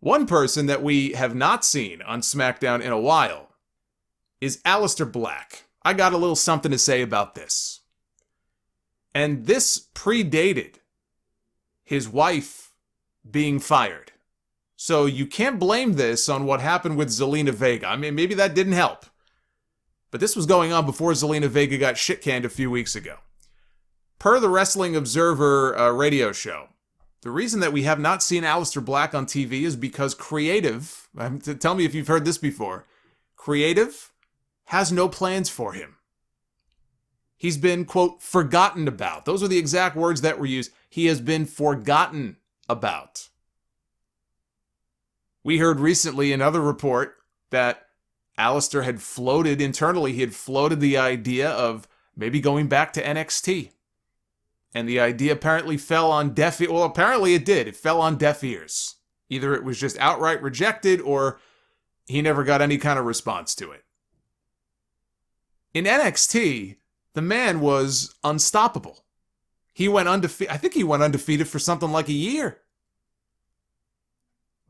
One person that we have not seen on SmackDown in a while is Aleister Black. I got a little something to say about this. And this predated his wife being fired. So you can't blame this on what happened with Zelina Vega. I mean, maybe that didn't help. But this was going on before Zelina Vega got shit-canned a few weeks ago. Per the Wrestling Observer radio show, the reason that we have not seen Aleister Black on TV is because Creative, tell me if you've heard this before, Creative has no plans for him. He's been, quote, forgotten about. Those are the exact words that were used. He has been forgotten about. We heard recently another report that Aleister had floated internally, he had floated the idea of maybe going back to NXT. And the idea apparently fell on deaf ears. Well, apparently it did. It fell on deaf ears. Either it was just outright rejected or he never got any kind of response to it. In NXT, the man was unstoppable. He went undefeated. I think he went undefeated for something like a year.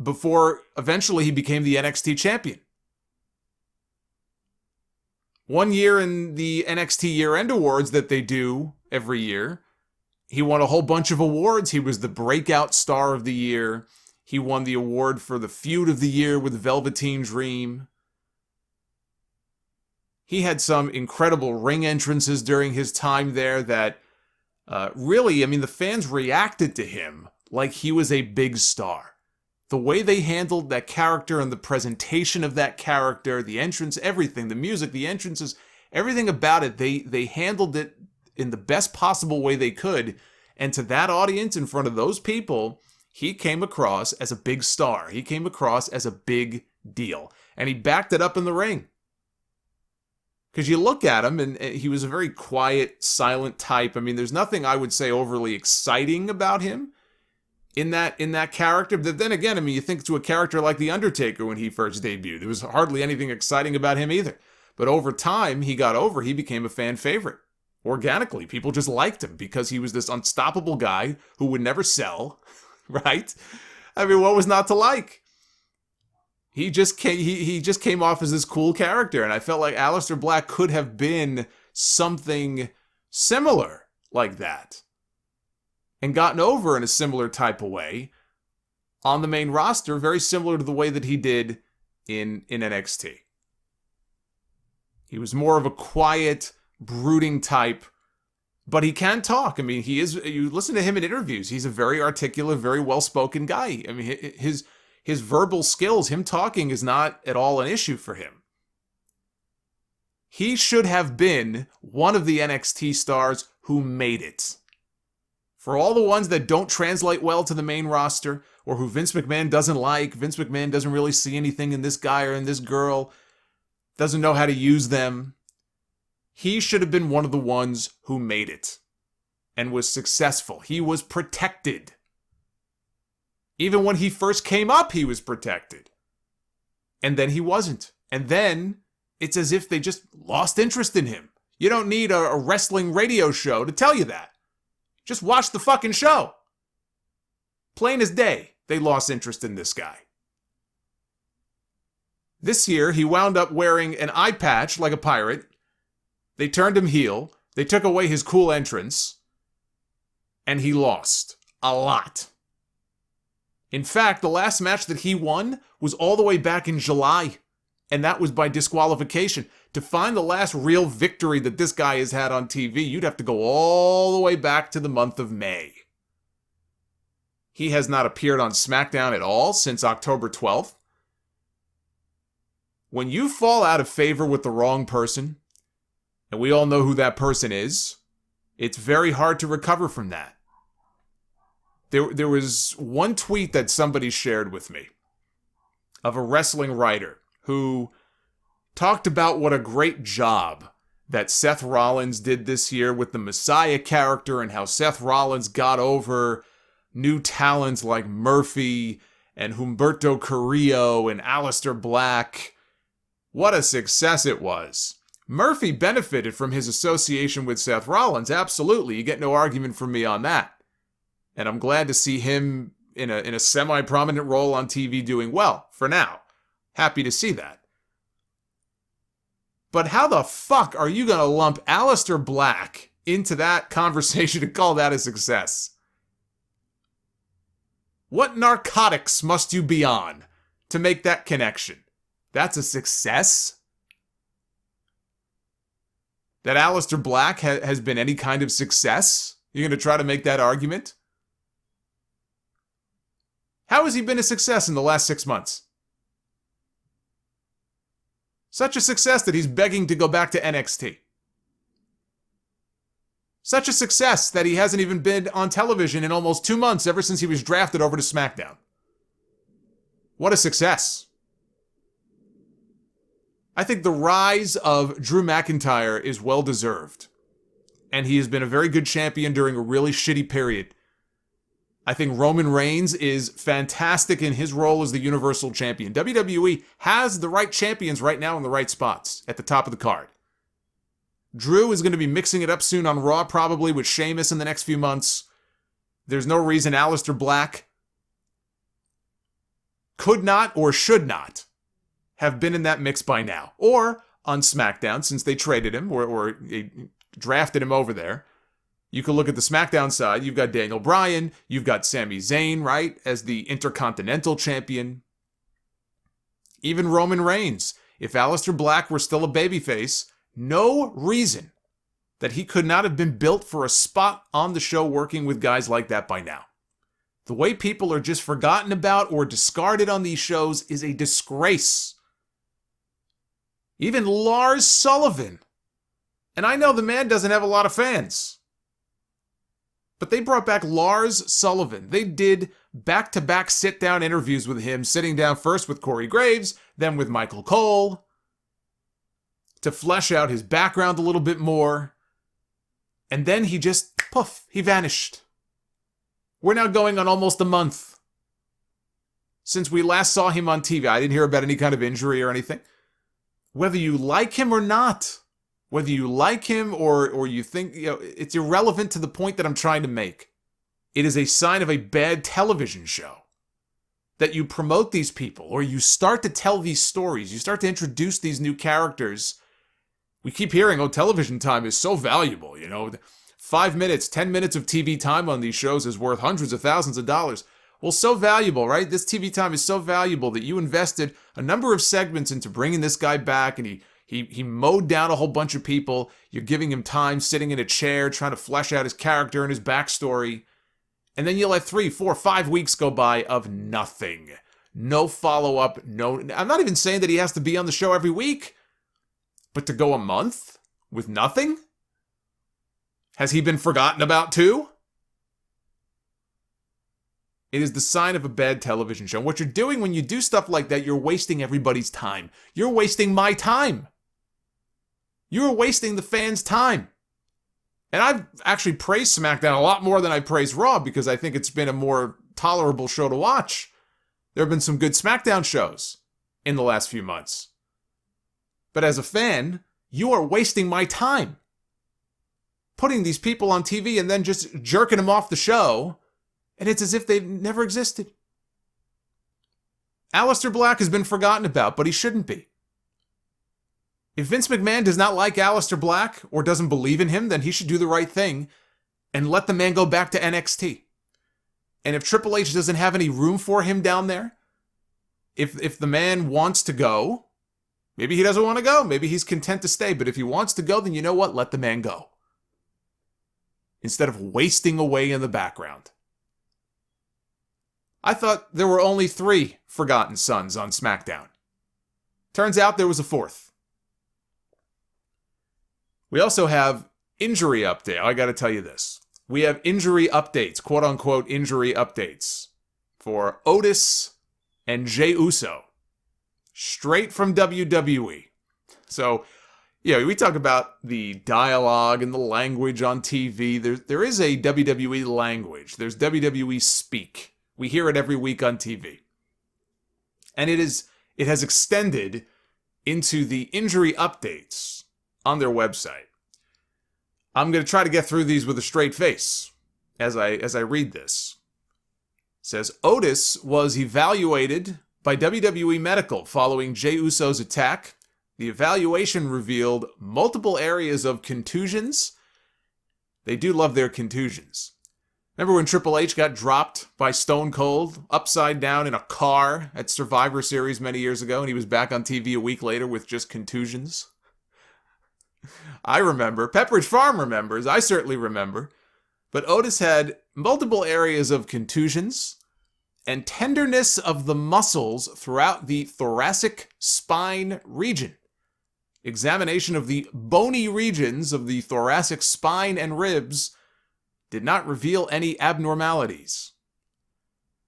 Before eventually he became the NXT champion. One year in the NXT year-end awards that they do every year, he won a whole bunch of awards. He was the breakout star of the year. He won the award for the feud of the year with Velveteen Dream. He had some incredible ring entrances during his time there that really, I mean, the fans reacted to him like he was a big star. The way they handled that character and the presentation of that character, the entrance, everything, the music, the entrances, everything about it, they handled it in the best possible way they could. And to that audience, in front of those people, he came across as a big star. He came across as a big deal. And he backed it up in the ring. Because you look at him, and he was a very quiet, silent type. I mean, there's nothing I would say overly exciting about him in that character. But then again, I mean, you think to a character like The Undertaker when he first debuted. There was hardly anything exciting about him either. But over time, he became a fan favorite. Organically, people just liked him because he was this unstoppable guy who would never sell, right? I mean, what was not to like? He just came off as this cool character, and I felt like Aleister Black could have been something similar like that and gotten over in a similar type of way on the main roster, very similar to the way that he did in NXT. He was more of a quiet, brooding type, but he can talk. I mean, you listen to him in interviews, he's a very articulate, very well-spoken guy. I mean, his verbal skills, him talking, is not at all an issue for him. He should have been one of the NXT stars who made it. For all the ones that don't translate well to the main roster, or who Vince McMahon doesn't like, Vince McMahon doesn't really see anything in this guy or in this girl, doesn't know how to use them, he should have been one of the ones who made it and was successful. He was protected. Even when he first came up, he was protected. And then he wasn't. And then it's as if they just lost interest in him. You don't need a wrestling radio show to tell you that. Just watch the fucking show. Plain as day, they lost interest in this guy. This year, he wound up wearing an eye patch like a pirate. They turned him heel. They took away his cool entrance. And he lost. A lot. In fact, the last match that he won was all the way back in July. And that was by disqualification. To find the last real victory that this guy has had on TV, you'd have to go all the way back to the month of May. He has not appeared on SmackDown at all since October 12th. When you fall out of favor with the wrong person, and we all know who that person is, it's very hard to recover from that. There was one tweet that somebody shared with me of a wrestling writer who talked about what a great job that Seth Rollins did this year with the Messiah character and how Seth Rollins got over new talents like Murphy and Humberto Carrillo and Aleister Black. What a success it was. Murphy benefited from his association with Seth Rollins, absolutely. You get no argument from me on that. And I'm glad to see him, in a semi-prominent role on TV doing well for now. Happy to see that. But how the fuck are you going to lump Aleister Black into that conversation and call that a success? What narcotics must you be on to make that connection? That's a success? That Aleister Black has been any kind of success? You're going to try to make that argument? How has he been a success in the last 6 months? Such a success that he's begging to go back to NXT. Such a success that he hasn't even been on television in almost 2 months ever since he was drafted over to SmackDown. What a success. I think the rise of Drew McIntyre is well-deserved. And he has been a very good champion during a really shitty period. I think Roman Reigns is fantastic in his role as the Universal Champion. WWE has the right champions right now in the right spots at the top of the card. Drew is going to be mixing it up soon on Raw, probably with Sheamus in the next few months. There's no reason Aleister Black could not or should not have been in that mix by now. Or on SmackDown, since they traded him or drafted him over there. You can look at the SmackDown side. You've got Daniel Bryan. You've got Sami Zayn, right, as the Intercontinental Champion. Even Roman Reigns. If Aleister Black were still a babyface, no reason that he could not have been built for a spot on the show working with guys like that by now. The way people are just forgotten about or discarded on these shows is a disgrace. Even Lars Sullivan. And I know the man doesn't have a lot of fans. But they brought back Lars Sullivan. They did back-to-back sit-down interviews with him, sitting down first with Corey Graves, then with Michael Cole, to flesh out his background a little bit more. And then he just, poof, he vanished. We're now going on almost a month since we last saw him on TV. I didn't hear about any kind of injury or anything. Whether you like him or not, whether you like him or you think, it's irrelevant to the point that I'm trying to make. It is a sign of a bad television show that you promote these people or you start to tell these stories. You start to introduce these new characters. We keep hearing, television time is so valuable, 5 minutes, 10 minutes of TV time on these shows is worth hundreds of thousands of dollars. Well, so valuable, right? This TV time is so valuable that you invested a number of segments into bringing this guy back, and he mowed down a whole bunch of people. You're giving him time sitting in a chair trying to flesh out his character and his backstory. And then you let 3, 4, 5 weeks go by of nothing. No follow-up, no... I'm not even saying that he has to be on the show every week, but to go a month with nothing? Has he been forgotten about too? It is the sign of a bad television show. What you're doing when you do stuff like that, you're wasting everybody's time. You're wasting my time. You're wasting the fans' time. And I've actually praised SmackDown a lot more than I praised Raw because I think it's been a more tolerable show to watch. There have been some good SmackDown shows in the last few months. But as a fan, you are wasting my time. Putting these people on TV and then just jerking them off the show, and it's as if they've never existed. Aleister Black has been forgotten about, but he shouldn't be. If Vince McMahon does not like Aleister Black or doesn't believe in him, then he should do the right thing and let the man go back to NXT. And if Triple H doesn't have any room for him down there, if the man wants to go, maybe he doesn't want to go, maybe he's content to stay, but if he wants to go, then you know what? Let the man go. Instead of wasting away in the background. I thought there were only 3 Forgotten Sons on SmackDown. Turns out there was a 4th. We also have injury update. I gotta tell you this. We have injury updates, quote-unquote injury updates, for Otis and Jey Uso. Straight from WWE. So, we talk about the dialogue and the language on TV. There is a WWE language. There's WWE speak. We hear it every week on TV. And it has extended into the injury updates on their website. I'm going to try to get through these with a straight face as I read this. says Otis was evaluated by WWE Medical following Jey Uso's attack. The evaluation revealed multiple areas of contusions. They do love their contusions. Remember when Triple H got dropped by Stone Cold upside down in a car at Survivor Series many years ago, and he was back on TV a week later with just contusions? I remember. Pepperidge Farm remembers. I certainly remember. But Otis had multiple areas of contusions and tenderness of the muscles throughout the thoracic spine region. Examination of the bony regions of the thoracic spine and ribs did not reveal any abnormalities.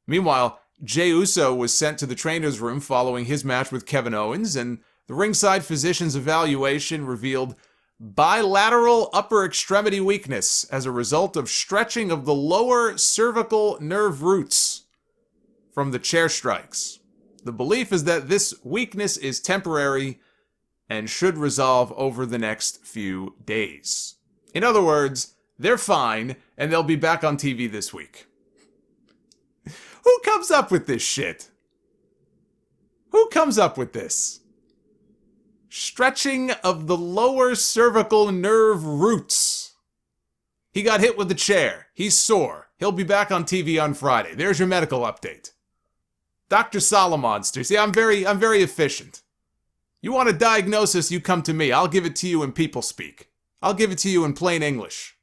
Meanwhile, Jey Uso was sent to the trainer's room following his match with Kevin Owens, and the ringside physician's evaluation revealed bilateral upper extremity weakness as a result of stretching of the lower cervical nerve roots from the chair strikes. The belief is that this weakness is temporary and should resolve over the next few days. In other words, they're fine, and they'll be back on TV this week. Who comes up with this shit? Who comes up with this? Stretching of the lower cervical nerve roots. He got hit with a chair. He's sore. He'll be back on TV on Friday. There's your medical update. Dr. Solomonster. See, I'm very efficient. You want a diagnosis, you come to me. I'll give it to you in people speak. I'll give it to you in plain English.